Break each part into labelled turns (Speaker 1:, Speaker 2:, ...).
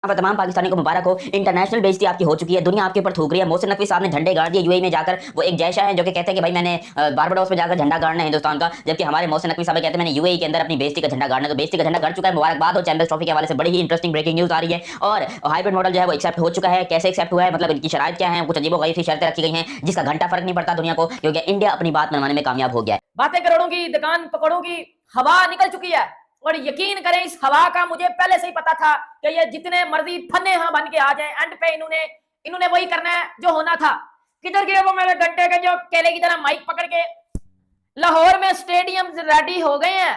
Speaker 1: अब तमाम पाकिस्तानी को मुबारक हो। इंटरनेशनल बेइज्जती आपकी हो चुकी है, दुनिया आपके ऊपर थूक रही है। मोहसिन नकवी साहब ने झंडे गाड़ दिए यूएई में जाकर। वो एक जैशा है जो कि कहते हैं कि भाई मैंने बारबाडोस में जाकर झंडा गाड़ना है हिंदुस्तान का, जबकि हमारे मोहसिन नकवी साहब कहते हैं मैंने यूएई के अंदर अपनी बेइज्जती का झंडा गाड़ना है। तो बेइज्जती का झंडा गड़ चुका है, मुबारकबाद हो। चैंपियंस ट्रॉफी के हवाले से बड़ी ही इंटरेस्टिंग ब्रेकिंग न्यूज आ रही है। और हाइब्रिड मॉडल जो है वो एक्सेप्ट हो चुका है। कैसे एक्सेप्ट हुआ है, मतलब इनकी शराइत क्या है, कुछ अजीबो-गरीब सी शर्तें रखी गई हैं जिसका घंटा फर्क नहीं पड़ता दुनिया को, क्योंकि इंडिया अपनी बात मनवाने में कामयाब हो गया है।
Speaker 2: बातें करोड़ों की, दुकान पकौड़ों की, हवा निकल चुकी है। और यकीन करें, इस हवा का मुझे पहले से ही पता था कि ये जितने मर्जी फन्ने यहां बन के आ जाएं, एंड पे इन्होंने वही करना है जो होना था। किधर गए वो मेरे घंटे के जो केले की तरह माइक पकड़ के? लाहौर में स्टेडियम रेडी हो गए हैं,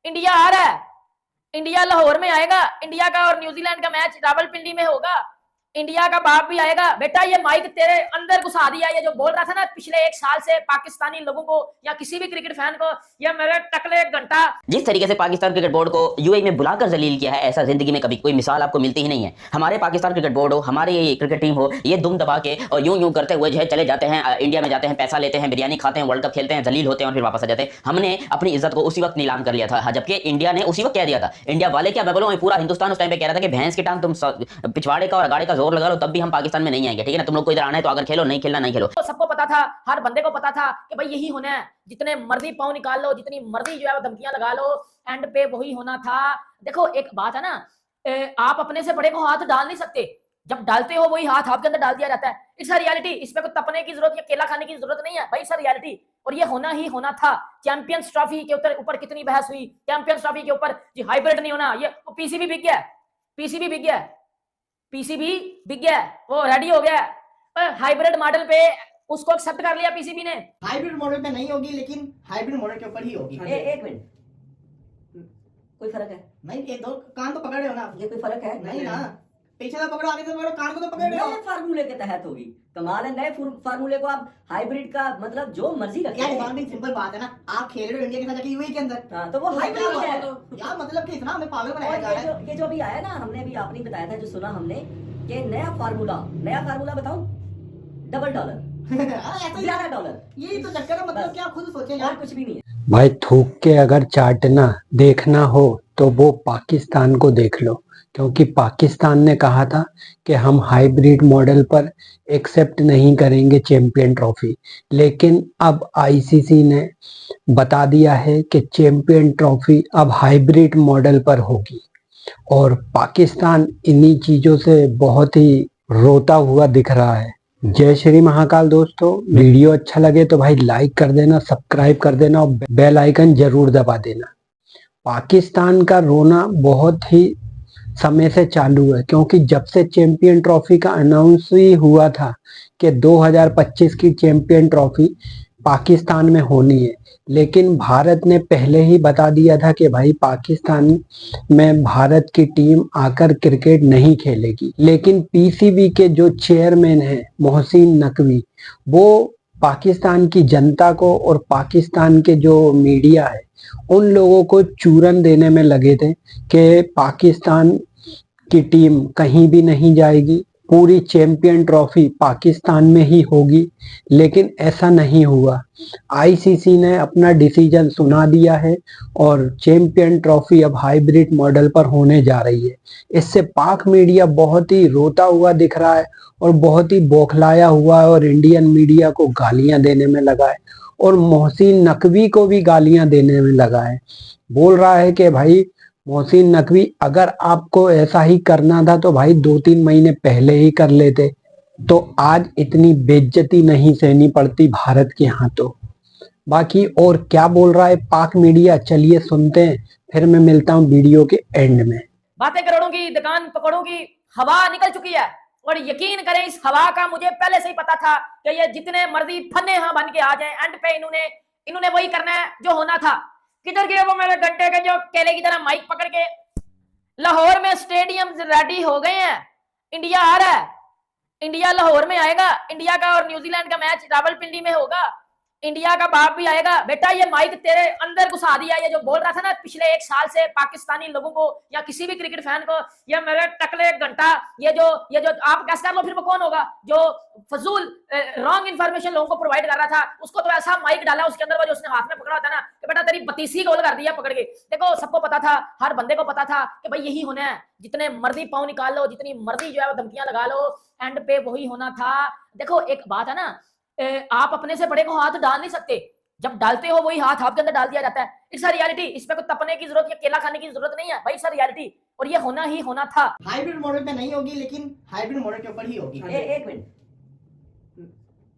Speaker 2: इंडिया आ रहा है, इंडिया लाहौर में आएगा। इंडिया का और न्यूजीलैंड का मैच रावलपिंडी में होगा। इंडिया का बाप भी आएगा। बेटा ये माइक तेरे अंदर घुसा दिया। ये जो बोल रहा था ना पिछले एक साल से पाकिस्तानी लोगों को या किसी भी क्रिकेट फैन को, ये मेरे टकले घंटा।
Speaker 1: जिस तरीके से पाकिस्तान क्रिकेट बोर्ड को यूएई में बुलाकर जलील किया है, ऐसा जिंदगी में कभी कोई मिसाल आपको मिलती ही नहीं है। हमारे पाकिस्तान क्रिकेट बोर्ड हो, हमारी क्रिकेट टीम हो, ये दुम दबा के और यूं यूं करते हुए जो है चले जाते हैं, इंडिया में जाते हैं, पैसा लेते हैं, बिरयानी खाते हैं, वर्ल्ड कप खेलते हैं, जलील होते हैं और फिर वापस आ जाते हैं। हमने अपनी इज्जत को उसी वक्त नीलाम कर लिया था, जबकि इंडिया ने उसी वक्त कह दिया था। इंडिया वाले क्या, मैं बोलूं पूरा हिंदुस्तान उस टाइम पे कह रहा था कि भैंस की टांग तुम पिछवाड़े का और अगाड़े का जोर लगा लो, तब भी हम पाकिस्तान में नहीं आएंगे, ठीक है ना। तुम लोग को इधर आना है तो अगर खेलो, नहीं खेलना नहीं खेलो।
Speaker 2: तो सबको पता था, हर बंदे को पता था कि भाई यही होना है। जितने मर्जी पाँव निकाल लो, जितनी मर्जी जो है वो धमकियां लगा लो, एंड पे वही होना था। देखो एक बात है ना, आप अपने से बड़े को हाथ डाल नहीं सकते। जब डालते हो वही हाथ आपके अंदर डाल दिया जाता है। It's a reality. इस पे कोई तपने की जरूरत या केला खाने की जरूरत नहीं है भाई, इट्स अ रियलिटी। और ये होना ही होना था। चैंपियंस ट्रॉफी के ऊपर कितनी बहस हुई, चैंपियंस ट्रॉफी के ऊपर जी हाइब्रिड नहीं होना, ये पीसीबी बिक गया, पीसीबी बिक गया, पीसीबी बिक गया, वो रेडी हो गया। हाइब्रिड मॉडल पे उसको एक्सेप्ट कर लिया पीसीबी ने।
Speaker 3: हाइब्रिड मॉडल पे नहीं होगी, लेकिन हाइब्रिड मॉडल के ऊपर ही होगी।
Speaker 4: एक मिनट, कोई फर्क है?
Speaker 3: नहीं, ये दो कान तो पकड़ रहे हो ना।
Speaker 4: ये कोई फर्क है?
Speaker 3: नहीं ना, पीछे तो पकड़ो, आगे तो पकड़ो, कान को तो पकड़ रहे हो।
Speaker 4: नए फार्मूले के तहत होगी। कमाल है, नए फार्मूले को आप हाइब्रिड का मतलब जो मर्जी रखें।
Speaker 3: यार बात सिंपल बात है ना, आप खेल रहे हो इंडिया के साथ जाके यूएई के अंदर।
Speaker 4: हाँ, तो वो हाइब्रिड है।
Speaker 3: यार मतलब कि इतना हमें पागल बनाया जा रहा है।
Speaker 4: ये जो अभी आया ना, हमने भी आपने बताया था, जो सुना हमने कि नया फार्मूला बताऊं, $1 $11।
Speaker 3: यही तो चक्कर है, मतलब क्या खुद सोचे यार,
Speaker 4: कुछ भी नहीं है
Speaker 5: भाई। थूक के अगर चाटना देखना हो तो वो पाकिस्तान को देख लो, क्योंकि पाकिस्तान ने कहा था कि हम हाइब्रिड मॉडल पर एक्सेप्ट नहीं करेंगे चैंपियन ट्रॉफी, लेकिन अब आईसीसी ने बता दिया है कि चैंपियन ट्रॉफी अब हाइब्रिड मॉडल पर होगी। और पाकिस्तान इन्हीं चीजों से बहुत ही रोता हुआ दिख रहा है। जय श्री महाकाल दोस्तों, वीडियो अच्छा लगे तो भाई लाइक कर देना, सब्सक्राइब कर देना और बेल आइकन जरूर दबा देना। पाकिस्तान का रोना बहुत ही समय से चालू है, क्योंकि जब से चैंपियन ट्रॉफी का अनाउंस ही हुआ था कि 2025 की चैंपियन ट्रॉफी पाकिस्तान में होनी है, लेकिन भारत ने पहले ही बता दिया था कि भाई पाकिस्तान में भारत की टीम आकर क्रिकेट नहीं खेलेगी। लेकिन पीसीबी के जो चेयरमैन हैं मोहसिन नकवी, वो पाकिस्तान की जनता को और पाकिस्तान के जो मीडिया है उन लोगों को चूरन देने में लगे थे कि पाकिस्तान की टीम कहीं भी नहीं जाएगी, पूरी चैंपियन ट्रॉफी पाकिस्तान में ही होगी। लेकिन ऐसा नहीं हुआ। आईसीसी ने अपना डिसीजन सुना दिया है और चैंपियन ट्रॉफी अब हाइब्रिड मॉडल पर होने जा रही है। इससे पाक मीडिया बहुत ही रोता हुआ दिख रहा है और बहुत ही बौखलाया हुआ है और इंडियन मीडिया को गालियां देने में लगा है और मोहसिन नकवी को भी गालियां देने में लगा है। बोल रहा है कि भाई मोहसिन नकवी, अगर आपको ऐसा ही करना था तो भाई 2-3 महीने पहले ही कर लेते, तो आज इतनी बेइज्जती नहीं सहनी पड़ती भारत के हाथों। बाकी और क्या बोल रहा है पाक मीडिया, चलिए सुनते हैं, फिर मैं मिलता हूँ वीडियो के एंड में।
Speaker 2: बातें करोड़ों की, दुकान पकौड़ों की, हवा निकल चुकी है। और यकीन करें, इस हवा का मुझे पहले से ही पता था कि ये जितने मर्जी फन्ने यहां बन के आ जाएं, एंड पे इन्होंने वही करना है जो होना था। किधर गए वो मेरे घंटे के जो केले की तरह माइक पकड़ के? लाहौर में स्टेडियम रेडी हो गए हैं, इंडिया आ रहा है, इंडिया लाहौर में आएगा। इंडिया का और न्यूजीलैंड का मैच रावलपिंडी में होगा। इंडिया का बाप भी आएगा बेटा, ये माइक तेरे अंदर घुसा दिया। ये जो बोल रहा था ना पिछले 1 साल से पाकिस्तानी लोगों को या किसी भी क्रिकेट फैन को, ये मेरे टकले घंटा, ये जो आप कैसे कर लो, फिर वो कौन होगा जो फजूल रॉन्ग इन्फॉर्मेशन लोगों को प्रोवाइड कर रहा था, उसको तो ऐसा माइक डाला उसके अंदर, वो जो उसने हाथ में पकड़ा था ना कि बेटा तेरी बतीसी गोल कर दिया पकड़ के। देखो सबको पता था, हर बंदे को पता था कि भाई यही होना है, जितने मर्जी पाँव निकाल लो, जितनी मर्जी जो है वो धमकियां लगा लो, एंड पे वही होना था। देखो एक बात है ना, आप अपने से बड़े को हाथ डाल नहीं सकते, जब डालते हो वही हाथ आपके अंदर डाल दिया जाता है। इट्स अ रियलिटी, इसमें कोई तपने की जरूरत या केला खाने की जरूरत नहीं है भाई, इट्स अ रियलिटी, और ये होना ही होना था।
Speaker 3: हाइब्रिड मॉडल पे नहीं होगी, लेकिन हाइब्रिड मॉडल के ऊपर ही होगी।
Speaker 4: एक मिनट,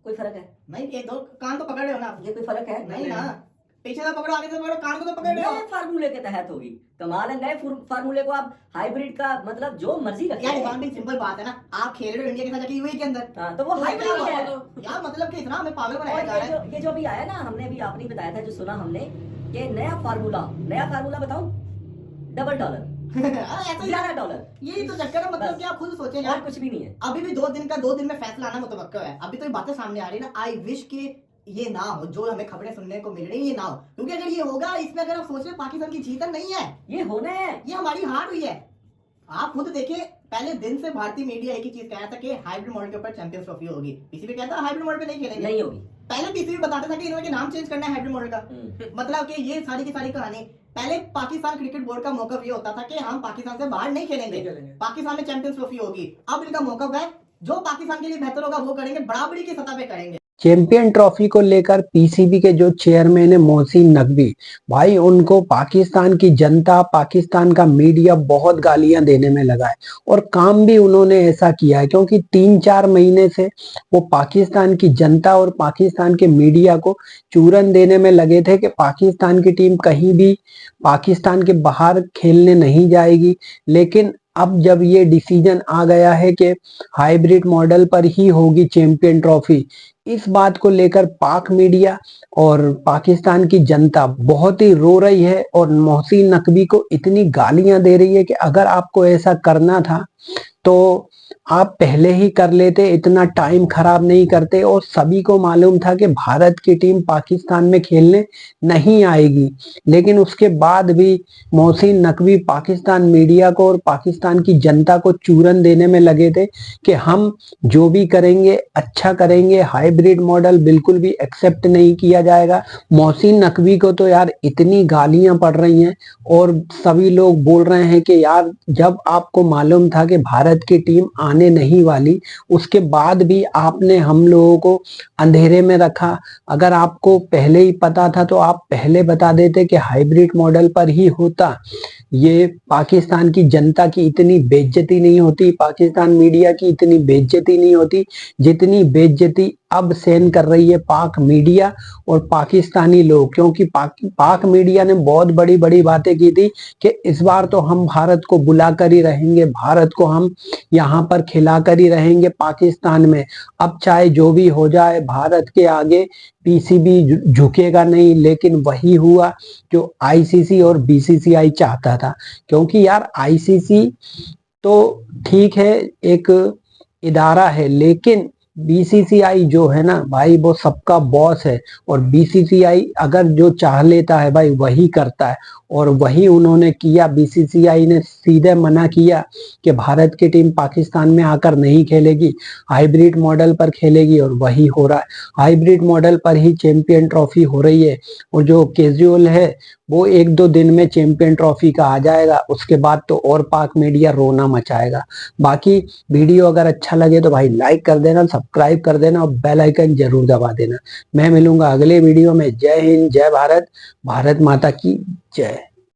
Speaker 4: कोई फर्क है?
Speaker 3: नहीं, ये दो कान तो पकड़ रहे हो ना आप।
Speaker 4: ये कोई फर्क है?
Speaker 3: नहीं ना, पीछे से पकड़ो, आगे से पकड़ो, कान को तो पकड़ रहे हो।
Speaker 4: नए फार्मूले के तहत होगी। कमाल है, नए फार्मूले को आप हाइब्रिड का मतलब जो मर्जी रखें।
Speaker 3: यार इमाम भी सिंपल बात है ना, आप खेल रहे हो इंडिया के साथ जाके यूएई के अंदर,
Speaker 4: हाँ, तो वो हाइब्रिड है।
Speaker 3: यार मतलब कि इतना हमें पागल बनाया जा
Speaker 4: और
Speaker 3: रहा है।
Speaker 4: ये जो अभी आया ना, हमने अभी आपने बताया था, जो सुना हमने कि नया फार्मूला बताऊं, $1
Speaker 3: ऐसा ही
Speaker 4: $11।
Speaker 3: यही तो चक्कर है, मतलब कि आप खुद सोचें
Speaker 4: और
Speaker 3: यार,
Speaker 4: कुछ भी नहीं है।
Speaker 3: अभी भी 2 दिन में फैसला आना मुतवक्किल है। अभी तो ये बातें सामने आ रही है ना, आई विश कि ये ना हो, जो हमें खबरें सुनने को मिल रही है ये ना हो, क्योंकि अगर ये होगा, इसमें अगर आप सोच रहे पाकिस्तान की जीत नहीं है,
Speaker 4: ये होना है,
Speaker 3: ये हमारी हार हुई है। आप खुद देखिए, पहले दिन से भारतीय मीडिया एक ही चीज कह रहा था कि हाइब्रिड मॉडल के ऊपर चैंपियंस ट्रॉफी होगी। पीसीबी कहता है हाइब्रिड मॉडल पे नहीं खेलेंगे,
Speaker 4: नहीं होगी।
Speaker 3: पहले पीसीबी बताता था कि इन्होंने नाम चेंज करना है हाइब्रिड मॉडल का। मतलब कि ये सारी की सारी कहानी, पहले पाकिस्तान क्रिकेट बोर्ड का मौका ये होता था कि हम पाकिस्तान से बाहर नहीं खेलेंगे, पाकिस्तान में चैंपियंस ट्रॉफी होगी। अब इनका मौका है, जो पाकिस्तान के लिए बेहतर होगा वो करेंगे, बराबरी की सतह पे करेंगे।
Speaker 5: चैंपियन ट्रॉफी को लेकर पीसीबी के जो चेयरमैन है मोहसिन नकवी भाई, उनको पाकिस्तान की जनता, पाकिस्तान का मीडिया बहुत गालियां देने में लगा है, और काम भी उन्होंने ऐसा किया है, क्योंकि 3-4 महीने से वो पाकिस्तान की जनता और पाकिस्तान के मीडिया को चूरन देने में लगे थे कि पाकिस्तान की टीम कहीं भी पाकिस्तान के बाहर खेलने नहीं जाएगी। लेकिन अब जब ये डिसीजन आ गया है कि हाइब्रिड मॉडल पर ही होगी चैंपियन ट्रॉफी, इस बात को लेकर पाक मीडिया और पाकिस्तान की जनता बहुत ही रो रही है, और मोहसिन नकवी को इतनी गालियां दे रही है कि अगर आपको ऐसा करना था तो आप पहले ही कर लेते, इतना टाइम खराब नहीं करते। और सभी को मालूम था कि भारत की टीम पाकिस्तान में खेलने नहीं आएगी, लेकिन उसके बाद भी मोहसिन नकवी पाकिस्तान मीडिया को और पाकिस्तान की जनता को चूरन देने में लगे थे कि हम जो भी करेंगे अच्छा करेंगे, हाइब्रिड मॉडल बिल्कुल भी एक्सेप्ट नहीं किया जाएगा। मोहसिन नकवी को तो यार इतनी गालियां पड़ रही हैं, और सभी लोग बोल रहे हैं कि यार जब आपको मालूम था कि भारत की टीम आने नहीं वाली, उसके बाद भी आपने हम लोगों को अंधेरे में रखा। अगर आपको पहले ही पता था तो आप पहले बता देते कि हाइब्रिड मॉडल पर ही होता, ये पाकिस्तान की जनता की इतनी बेइज्जती नहीं होती, पाकिस्तान मीडिया की इतनी बेइज्जती नहीं होती जितनी बेइज्जती अब सहन कर रही है पाक मीडिया और पाकिस्तानी लोग। क्योंकि पाक मीडिया ने बहुत बड़ी बड़ी बातें की थी कि इस बार तो हम भारत को बुला कर ही रहेंगे, भारत को हम यहाँ पर खिला कर ही रहेंगे पाकिस्तान में, अब चाहे जो भी हो जाए भारत के आगे पीसीबी झुकेगा नहीं। लेकिन वही हुआ जो आईसीसी और बीसीसीआई चाहता था, क्योंकि यार आईसीसी तो ठीक है एक इदारा है, लेकिन बीसीसीआई जो है ना भाई वो सबका बॉस है, और बीसीसीआई अगर जो चाह लेता है भाई वही करता है, और वही उन्होंने किया। बीसीसीआई ने सीधे मना किया कि भारत की टीम पाकिस्तान में आकर नहीं खेलेगी, हाइब्रिड मॉडल पर खेलेगी, और वही हो रहा है। हाइब्रिड मॉडल पर ही चैंपियन ट्रॉफी हो रही है, और जो कैजुअल है वो 1-2 दिन में चैंपियन ट्रॉफी का आ जाएगा, उसके बाद तो और पाक मीडिया रोना मचाएगा। बाकी वीडियो अगर अच्छा लगे तो भाई लाइक कर देना, सब्सक्राइब कर देना और बेल आइकन जरूर दबा देना। मैं मिलूंगा अगले वीडियो में। जय हिंद, जय भारत, भारत माता की जय।